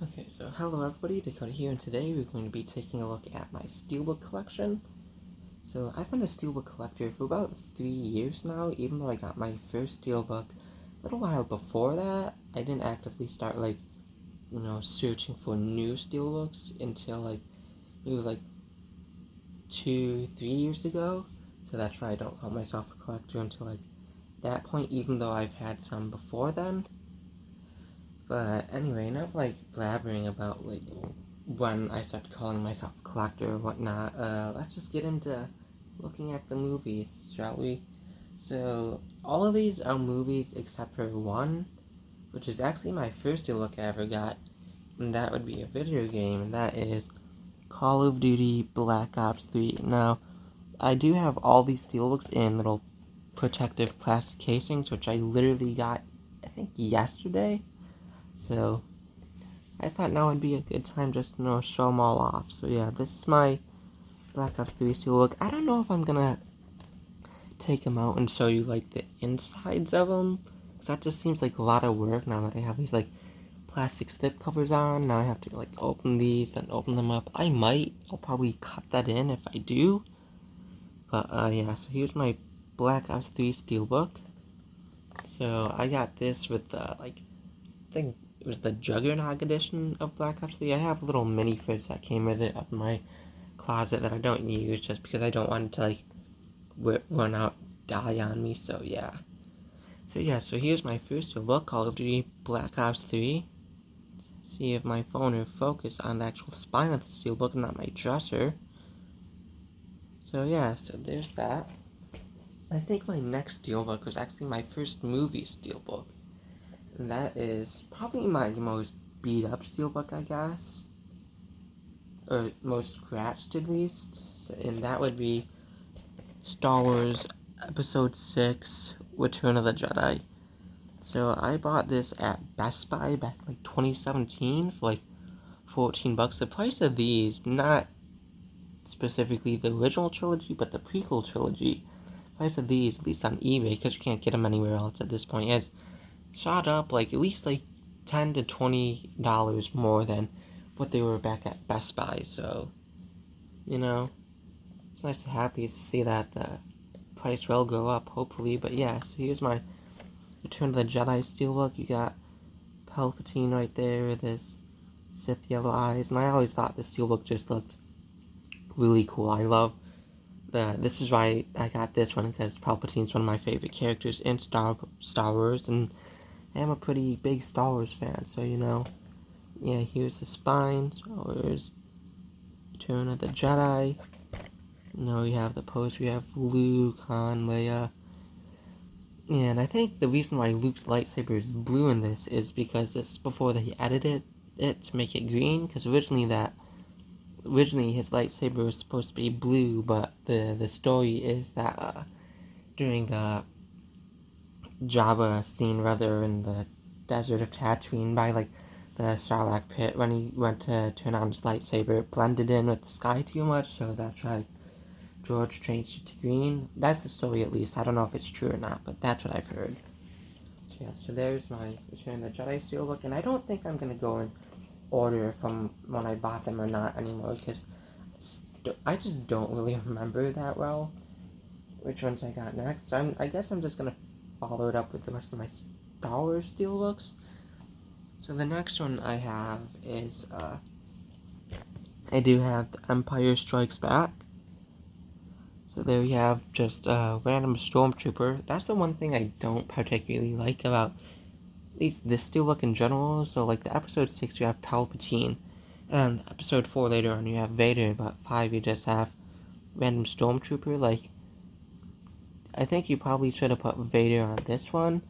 Okay, so hello everybody, Dakota here, and today we're going to be taking a look at my steelbook collection. So I've been a steelbook collector for about 3 years now, even though I got my first steelbook a little while before that. I didn't actively start, searching for new steelbooks until, maybe 2, 3 years ago. So that's why I don't call myself a collector until, that point, even though I've had some before then. But anyway, enough blabbering about when I started calling myself a collector or whatnot. Let's just get into looking at the movies, shall we? So all of these are movies except for one, which is actually my first look I ever got, and that would be a video game, and that is Call of Duty Black Ops 3. Now, I do have all these steelbooks in little protective plastic casings, which I literally got, I think, yesterday. So I thought now would be a good time just to show them all off. So yeah, this is my Black Ops 3 steelbook. I don't know if I'm gonna take them out and show you the insides of them, because that just seems like a lot of work now that I have these plastic slip covers on. Now I have to open these and open them up. I'll probably cut that in if I do. But yeah, so here's my Black Ops 3 steelbook. So I got this with the I think it was the Juggernaut edition of Black Ops 3. I have little minifigs that came with it up in my closet that I don't use just because I don't want it to run out, die on me. So yeah. So here's my first look, Call of Duty Black Ops 3. See if my phone will focus on the actual spine of the steelbook and not my dresser. So yeah, so there's that. I think my next steelbook was actually my first movie steelbook. And that is probably my most beat up steelbook, I guess. Or most scratched at least. So, and that would be Star Wars Episode 6 Return of the Jedi. So I bought this at Best Buy back in 2017 for $14. The price of these, not specifically the original trilogy, but the prequel trilogy, price of these, at least on eBay, because you can't get them anywhere else at this point, has shot up at least $10 to $20 more than what they were back at Best Buy. So, it's nice to have these to see that the price will go up, hopefully. But yeah, so here's my Return of the Jedi steelbook. You got Palpatine right there with his Sith yellow eyes, and I always thought the steelbook just looked really cool. I love this is why I got this one, because Palpatine's one of my favorite characters in Star Wars, and I am a pretty big Star Wars fan, so yeah, here's the spine, Star Wars, Return of the Jedi. We have the poster, we have Luke, Han, Leia, and I think the reason why Luke's lightsaber is blue in this is because this is before they edited it to make it green, because originally his lightsaber was supposed to be blue, but the story is that during the Jabba scene, rather, in the desert of Tatooine by the Sarlacc pit, when he went to turn on his lightsaber, it blended in with the sky too much, so that's why George changed it to green. That's the story, at least. I don't know if it's true or not, but that's what I've heard. So yeah, so there's my Return of the Jedi steelbook, and I don't think I'm gonna go in order from when I bought them or not anymore, because I just don't really remember that well which ones I got next. I guess I'm just gonna follow it up with the rest of my Star Wars steelbooks. So the next one I have is I do have The Empire Strikes Back. So there we have just a random stormtrooper. That's the one thing I don't particularly like about at least this steelbook in general. So the episode 6 you have Palpatine, and episode 4 later on you have Vader, but 5 you just have random stormtrooper. I think you probably should have put Vader on this one.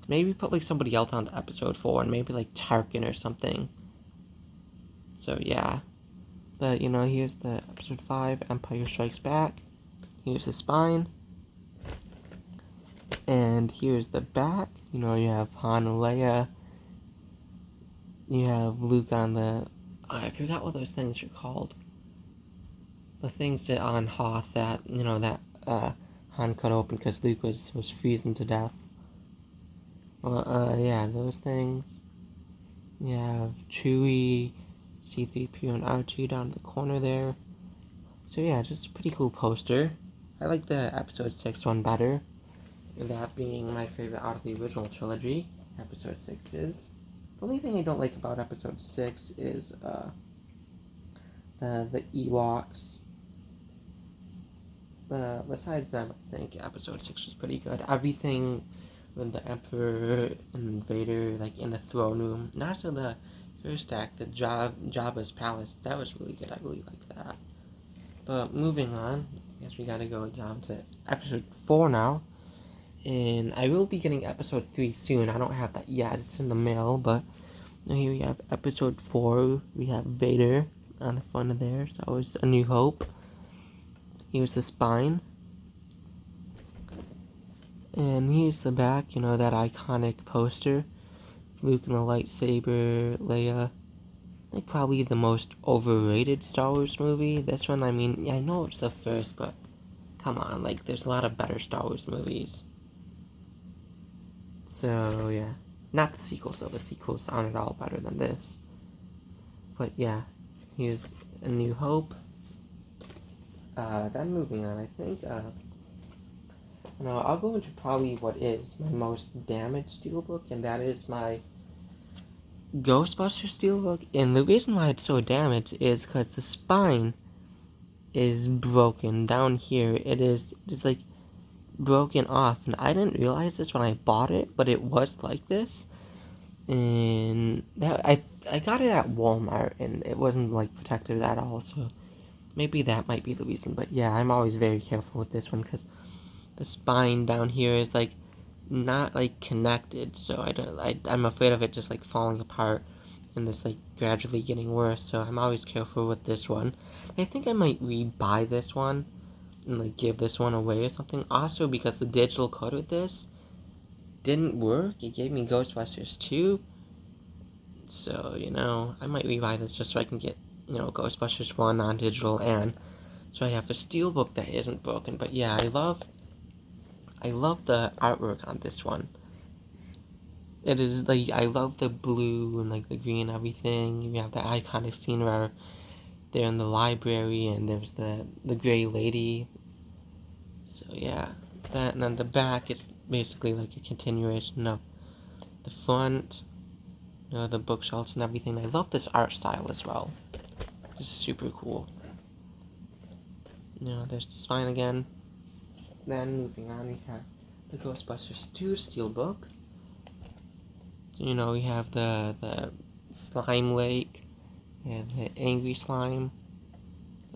Maybe put somebody else on the episode 4, and maybe Tarkin or something. So yeah. But here's the episode 5, Empire Strikes Back. Here's the spine. And here's the back. You have Han and Leia. You have Luke on the... I forgot what those things are called. The things that on Hoth that, that Han cut open because Luke was freezing to death. Well, yeah, those things. You have Chewie, C-3PO, and R2 down in the corner there. So yeah, just a pretty cool poster. I like the Episode 6 one better. That being my favorite out of the original trilogy. Episode 6 is. The only thing I don't like about Episode 6 is the Ewoks. Besides them, I think Episode 6 was pretty good. Everything with the Emperor and Vader, like in the throne room. And also the first act, the Jabba's palace. That was really good. I really liked that. But moving on, I guess we gotta go down to Episode 4 now. And I will be getting Episode 3 soon. I don't have that yet. It's in the mail, but here we have Episode 4. We have Vader on the front of there. So that was A New Hope. Here's the spine. And here's the back, that iconic poster. Luke and the lightsaber, Leia. I think probably the most overrated Star Wars movie. This one, I mean, yeah, I know it's the first, but come on, there's a lot of better Star Wars movies. So, yeah. Not the sequels, though. The sequels sounded all better than this. But, yeah. Here's A New Hope. Then moving on, I think, I'll go into probably what is my most damaged steelbook, and that is my Ghostbusters steelbook. And the reason why it's so damaged is because the spine is broken down here. It is broken off, and I didn't realize this when I bought it, but it was like this. And that I got it at Walmart, and it wasn't protected at all, so maybe that might be the reason. But yeah, I'm always very careful with this one because the spine down here is not connected, so I'm afraid of it just falling apart and this gradually getting worse. So I'm always careful with this one. I think I might rebuy this one and give this one away or something. Also, because the digital code with this didn't work, it gave me Ghostbusters 2. So I might rebuy this just so I can get Ghostbusters 1 on digital, and so I have a steelbook that isn't broken. But yeah, I love the artwork on this one. It is I love the blue and the green and everything. You have the iconic scene where they're in the library and there's the gray lady. So yeah, that, and then the back is basically a continuation of the front, the bookshelves and everything. I love this art style as well. It's super cool. There's the spine again. Then moving on, we have the Ghostbusters 2 steelbook. So, we have the slime lake and the angry slime.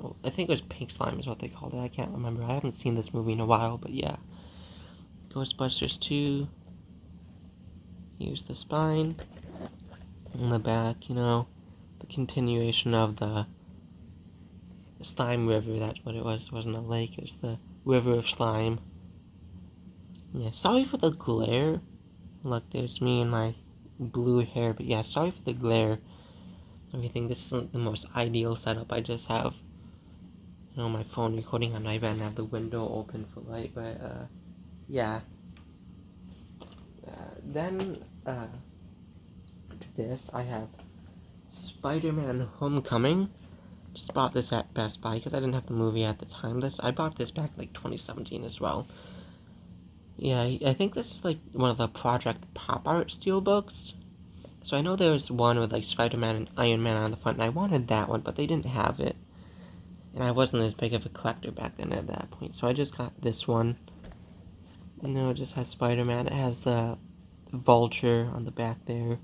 Oh, I think it was pink slime is what they called it. I can't remember. I haven't seen this movie in a while, but yeah. Ghostbusters 2. Here's the spine. In the back, the continuation of the slime river. That's what it was. It wasn't a lake. It was the river of slime. Yeah, sorry for the glare. Look, there's me and my blue hair. But yeah, sorry for the glare. Everything. This isn't the most ideal setup. I just have, my phone recording on my bed and have the window open for light. But, yeah. Then, this, I have Spider-Man Homecoming. Just bought this at Best Buy because I didn't have the movie at the time. I bought this back in 2017 as well. Yeah, I think this is one of the Project Pop Art steelbooks. So I know there was one with Spider-Man and Iron Man on the front, and I wanted that one, but they didn't have it. And I wasn't as big of a collector back then at that point, so I just got this one. It just has Spider-Man. It has the Vulture on the back there.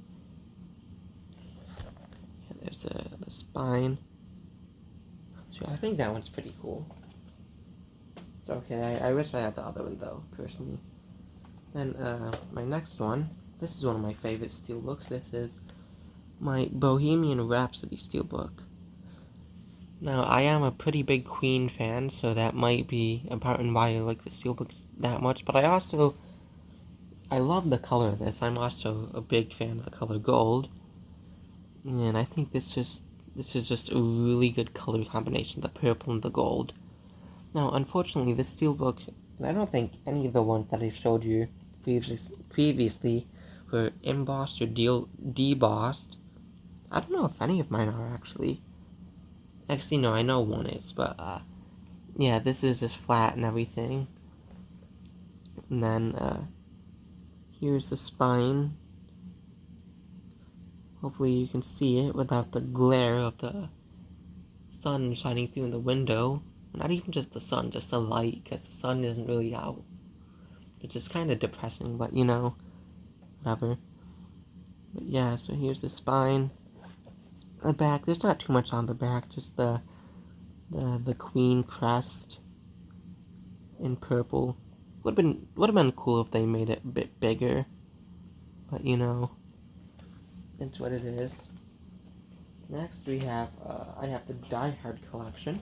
Yeah, there's the spine. So I think that one's pretty cool. So okay, I wish I had the other one though, personally. Then my next one, this is one of my favorite steelbooks. This is my Bohemian Rhapsody steelbook. Now, I am a pretty big Queen fan, so that might be a part in why I like the steelbooks that much, but I love the color of this. I'm also a big fan of the color gold, and I think this is just a really good color combination, the purple and the gold. Now, unfortunately, this steelbook, and I don't think any of the ones that I showed you previously were embossed or debossed. I don't know if any of mine are actually. Actually, no, I know one is, but yeah, this is just flat and everything. And then here's the spine. Hopefully you can see it without the glare of the sun shining through in the window. Not even just the sun, just the light, because the sun isn't really out. Which is kind of depressing, but you know, whatever. But yeah, so here's the spine. The back, there's not too much on the back, just the queen crest in purple. Would have been cool if they made it a bit bigger, but you know, it's what it is. Next we have I have the Die Hard collection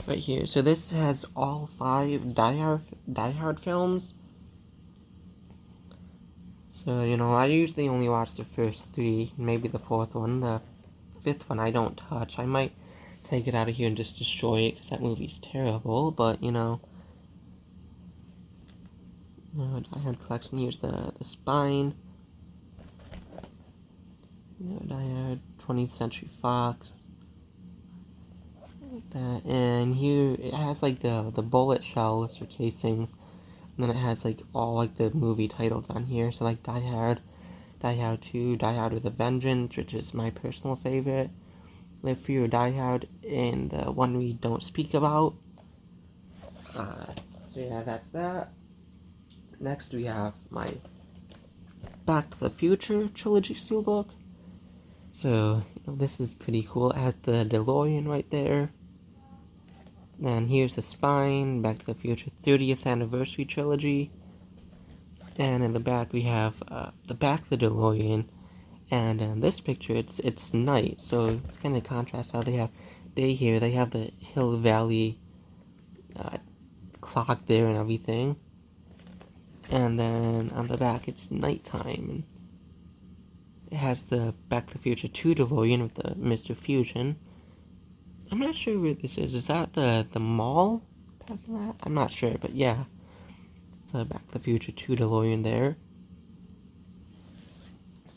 right here. So this has all 5 Die Hard films. So you know, I usually only watch the first 3, maybe the 4th one. The 5th one I don't touch. I might take it out of here and just destroy it because that movie's terrible. But you know, Die Hard collection. Here's the spine. You know, Die Hard 20th Century Fox. Like that. And here it has like the bullet shells or casings. And then it has like all like the movie titles on here. So like Die Hard, Die Hard 2, Die Hard with a Vengeance, which is my personal favorite. Live Free or Die Hard, and the one we don't speak about. So yeah, that's that. Next we have my Back to the Future trilogy steelbook. So, you know, this is pretty cool. It has the DeLorean right there. And here's the spine, Back to the Future 30th Anniversary Trilogy. And in the back we have the back of the DeLorean. And in this picture, it's night, so it's kind of contrast how they have day here. They have the Hill Valley clock there and everything. And then on the back, it's nighttime. And it has the Back to the Future 2 DeLorean with the Mr. Fusion. I'm not sure where this is. Is that the mall parking lot? I'm not sure, but yeah. It's a Back to the Future 2 DeLorean there.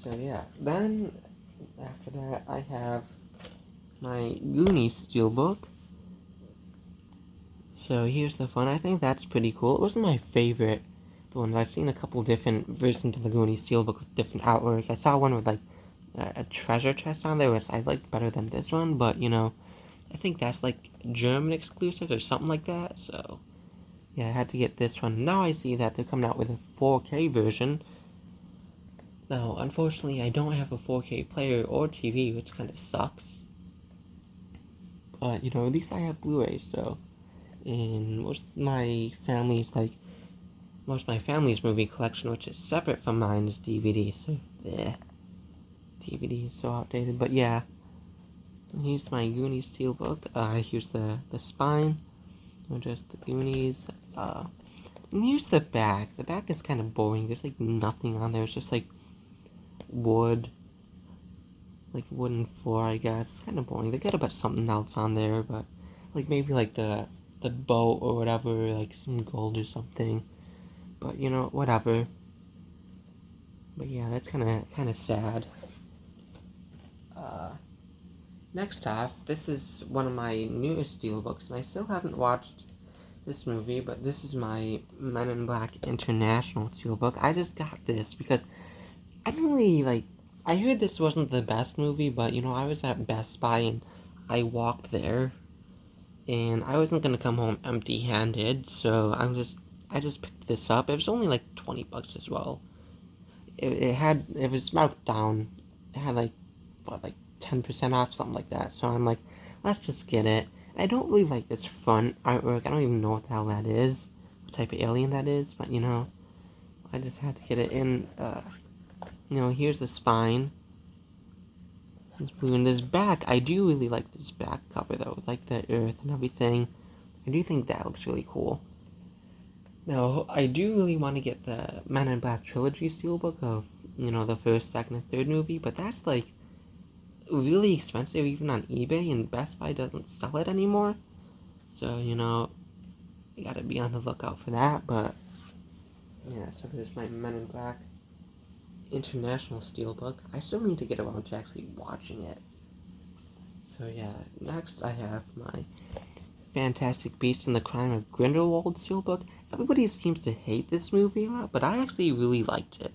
So yeah, then after that I have my Goonies steelbook. So here's the fun. I think that's pretty cool. It wasn't my favorite. The ones I've seen a couple different versions of the Goonies steelbook with different artwork. I saw one with like a treasure chest on there, which I liked better than this one. But you know, I think that's like German exclusive or something like that. So yeah, I had to get this one. Now I see that they're coming out with a 4K version. Now, unfortunately, I don't have a 4K player or TV, which kind of sucks. But, you know, at least I have Blu-ray, so... And most of my family's movie collection, which is separate from mine, is DVD, so... DVD is so outdated, but yeah. Here's my Goonies steelbook. Here's the spine. Just the Goonies. And here's the back. The back is kind of boring. There's, like, nothing on there. It's just, like... wood, like wooden floor, I guess. It's kind of boring. They could have put something else on there, but like maybe like the boat or whatever, like some gold or something. But you know, whatever. But yeah, that's kind of sad. Next off, this is one of my newest steelbooks, and I still haven't watched this movie, but this is my Men in Black International steelbook. I just got this because I didn't really, like, I heard this wasn't the best movie, but, you know, I was at Best Buy, and I walked there, and I wasn't gonna come home empty-handed, so I just picked this up. It was only, like, 20 bucks as well. It was marked down. It had, like, what, like, 10% off, something like that, so I'm like, let's just get it. I don't really like this front artwork. I don't even know what the hell that is, what type of alien that is, but, you know, I just had to get it in, you know, here's the spine. It's blue. And this back, I do really like this back cover though, like the earth and everything. I do think that looks really cool. Now, I do really want to get the Men in Black trilogy steelbook of, you know, the first, second, and third movie, but that's like really expensive even on eBay, and Best Buy doesn't sell it anymore. So, you know, I gotta be on the lookout for that, but yeah, so there's my Men in Black international steelbook. I still need to get around to actually watching it. So yeah, next I have my Fantastic Beasts and the Crime of Grindelwald steelbook. Everybody seems to hate this movie a lot, but I actually really liked it.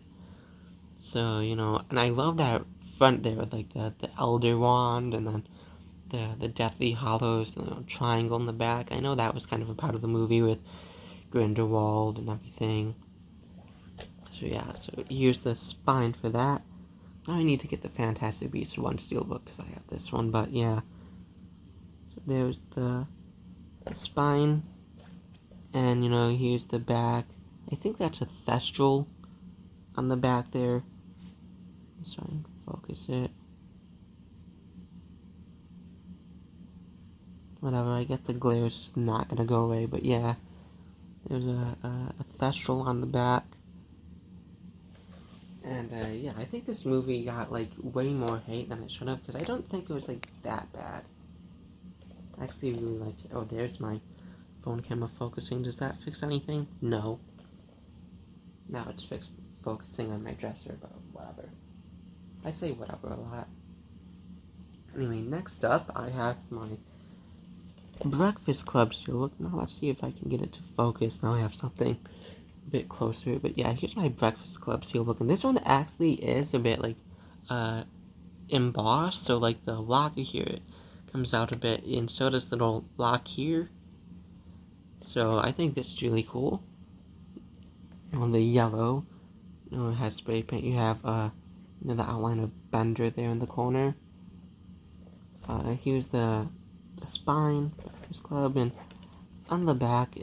So, and I love that front there, like the Elder Wand, and then the Deathly Hollows, triangle in the back. I know that was kind of a part of the movie with Grindelwald and everything. So yeah, so here's the spine for that. Now I need to get the Fantastic Beasts 1 steelbook because I have this one, but yeah. So there's the spine, and here's the back. I think that's a thestral on the back there. Let's try and focus it. Whatever, I guess the glare is just not gonna go away, but yeah. There's a thestral on the back. And yeah, I think this movie got like way more hate than it should have, because I don't think it was like that bad. I actually really liked it. Oh, there's my phone camera focusing. Does that fix anything? No. Now it's focusing on my dresser, but whatever. I say whatever a lot. Anyway, next up I have my Breakfast Club steelbook. Now let's see if I can get it to focus. Now I have something a bit closer. But yeah, here's my Breakfast Club steelbook, and this one actually is a bit like embossed. So like the locker here comes out a bit, and so does the little lock here. So I think this is really cool. On the yellow, it has spray paint. You have the outline of Bender there in the corner. Here's the spine, Breakfast Club, and on the back,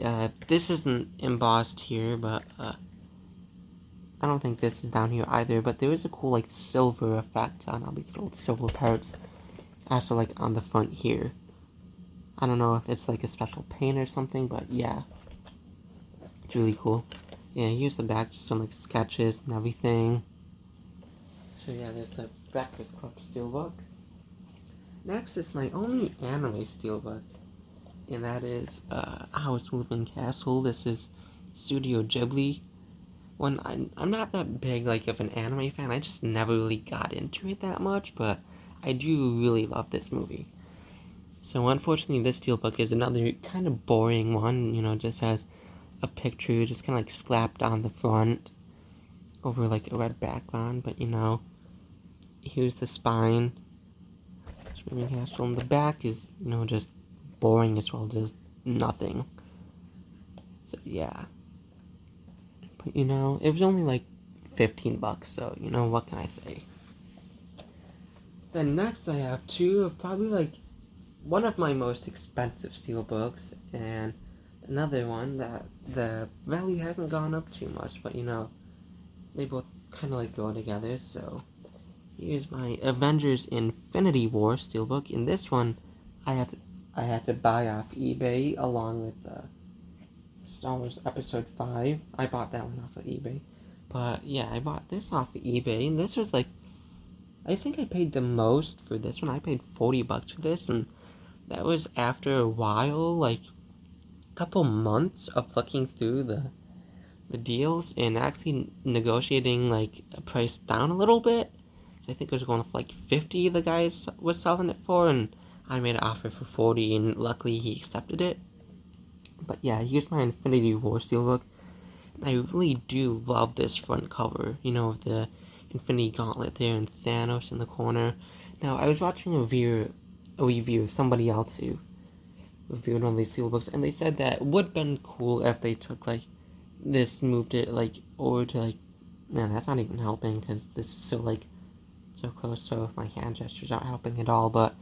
this isn't embossed here, but I don't think this is down here either, but there is a cool, like, silver effect on all these little silver parts, also, like, on the front here. I don't know if it's, like, a special paint or something, but yeah, it's really cool. Yeah, here's the back, just some, like, sketches and everything. So yeah, there's the Breakfast Club steelbook. Next is my only anime steelbook, and that is Howl's Moving Castle. This is Studio Ghibli. When I'm not that big like of an anime fan, I just never really got into it that much, but I do really love this movie. So unfortunately, this steelbook is another kind of boring one. Just has a picture just kind of like slapped on the front over like a red background. But here's the spine. Swimming castle, and the back is just boring as well, just nothing. So yeah, but it was only like $15, so what can I say. Then next I have two of probably like one of my most expensive steelbooks, and another one that the value hasn't gone up too much, but they both kind of like go together. So here's my Avengers Infinity War steelbook. In this one, I had to buy off eBay along with Star Wars Episode 5. I bought that one off of eBay. But yeah, I bought this off of eBay, and this was like, I think I paid the most for this one. I paid $40 for this, and that was after a while, like a couple months of looking through the deals and actually negotiating like a price down a little bit. I think it was going for like 50 the guy was selling it for, and I made an offer for 40, and luckily he accepted it. But yeah, here's my Infinity War steelbook, and I really do love this front cover, with the Infinity Gauntlet there and Thanos in the corner. Now, I was watching a review of somebody else who reviewed one of these steelbooks, and they said that it would have been cool if they took like this, moved it like over to like, no, that's not even helping because this is so like so close, so my hand gestures aren't helping at all, but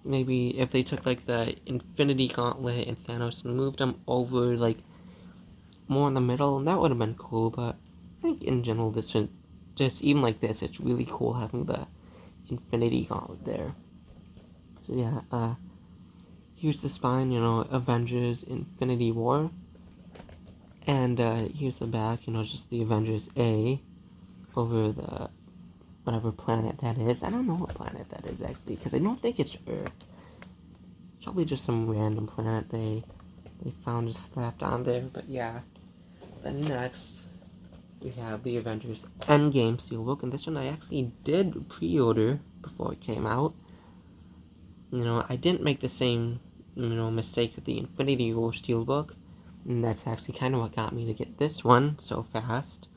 maybe if they took like the Infinity Gauntlet and Thanos and moved them over like more in the middle, that would have been cool. But I think in general, this should just, even like this, it's really cool having the Infinity Gauntlet there. So yeah, here's the spine, Avengers Infinity War, and here's the back, just the Avengers A over the whatever planet that is. I don't know what planet that is actually, because I don't think it's Earth. It's probably just some random planet they found just slapped on there. But yeah, then next we have the Avengers Endgame Steelbook, and this one I actually did pre-order before it came out. I didn't make the same, mistake with the Infinity War Steelbook, and that's actually kind of what got me to get this one so fast.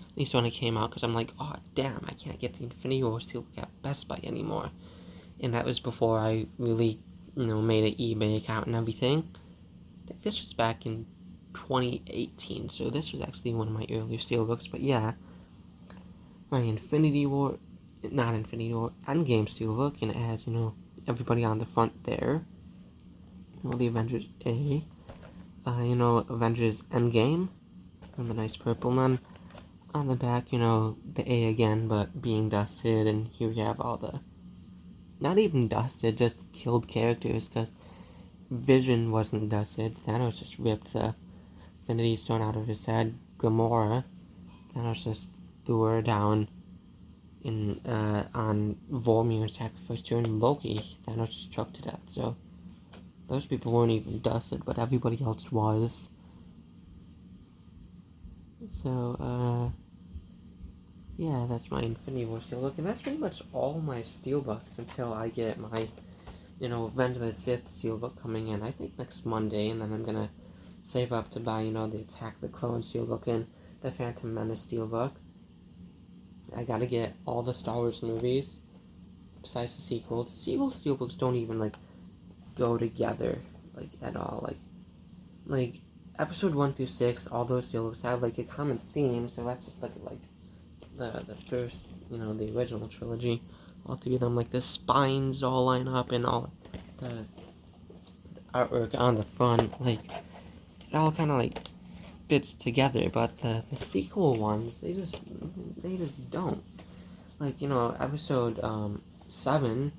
At least when it came out, because I'm like, oh damn, I can't get the Infinity War Steelbook at Best Buy anymore. And that was before I really, made an eBay account and everything. I think this was back in 2018, so this was actually one of my earlier steelbooks. But yeah, my Infinity War, not Infinity War, Endgame steelbook, and it has, everybody on the front there. The Avengers A, Avengers Endgame, and the nice purple one. On the back, the A again, but being dusted, and here we have all the, not even dusted, just killed characters, because Vision wasn't dusted. Thanos just ripped the Infinity Stone out of his head. Gamora, Thanos just threw her down on Vormir's sacrifice to her. And Loki, Thanos just choked to death. So those people weren't even dusted, but everybody else was. So, yeah, that's my Infinity War Steelbook, and that's pretty much all my Steelbooks until I get my, Revenge of the Sith Steelbook coming in, I think next Monday, and then I'm gonna save up to buy, the Attack the Clone Steelbook and the Phantom Menace Steelbook. I gotta get all the Star Wars movies, besides the sequels. The sequel Steelbooks don't even, go together, at all, like, Episode 1 through 6, all those Steelbooks have, a common theme, so that's just, the first, the original trilogy. All three of them, the spines all line up and all the artwork on the front, it all kind of, fits together, but the sequel ones, they just don't. Episode 7,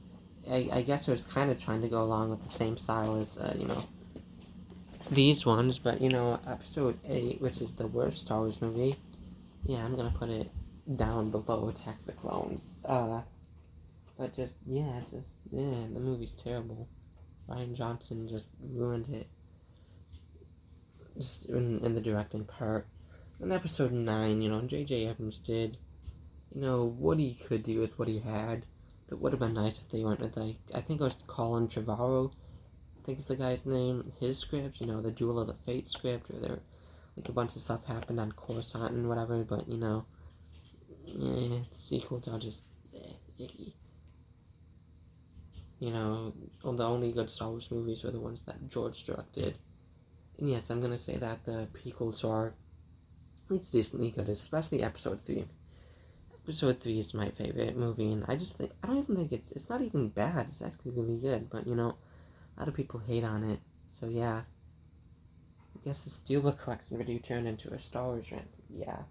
I guess it was kind of trying to go along with the same style as, these ones, but, Episode 8, which is the worst Star Wars movie, yeah, I'm gonna put it down below Attack the Clones. But the movie's terrible. Ryan Johnson just ruined it. Just in the directing part. In Episode 9, J.J. Abrams did, what he could do with what he had. That would have been nice if they went with, I think it was Colin Trevorrow, I think is the guy's name, his script, the Duel of the Fate script, where there, a bunch of stuff happened on Coruscant and whatever, but, sequels are just icky. The only good Star Wars movies are the ones that George directed. And yes, I'm gonna say that the prequels are, it's decently good, especially Episode 3. Episode 3 is my favorite movie, and I don't even think it's not even bad, it's actually really good, but, a lot of people hate on it, so yeah. I guess the Steelbook collection video turned into a Star Wars rant, yeah.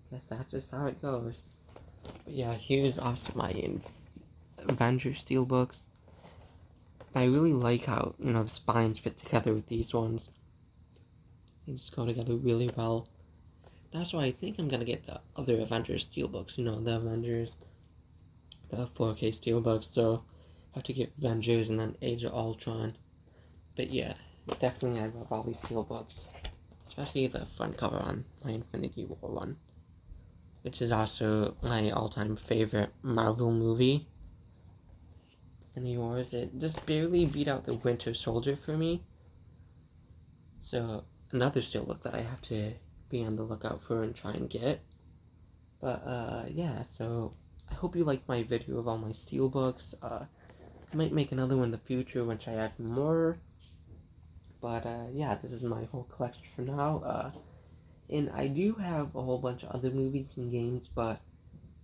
Guess that's just how it goes. But yeah, here's also my Avengers Steelbooks. I really like how, the spines fit together with these ones. They just go together really well. That's why I think I'm gonna get the other Avengers Steelbooks, the Avengers, the 4K Steelbooks, so I have to get Avengers and then Age of Ultron. But yeah, definitely I love all these Steelbooks. Especially the front cover on my Infinity War one, which is also my all-time favorite Marvel movie. Infinity Wars, it just barely beat out the Winter Soldier for me. So, another Steelbook that I have to be on the lookout for and try and get. But, yeah, so I hope you liked my video of all my Steelbooks. I might make another one in the future once I have more. But, yeah, this is my whole collection for now. And I do have a whole bunch of other movies and games, but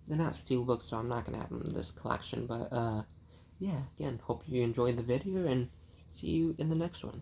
they're not Steelbooks, so I'm not going to have them in this collection. But, yeah, again, hope you enjoyed the video, and see you in the next one.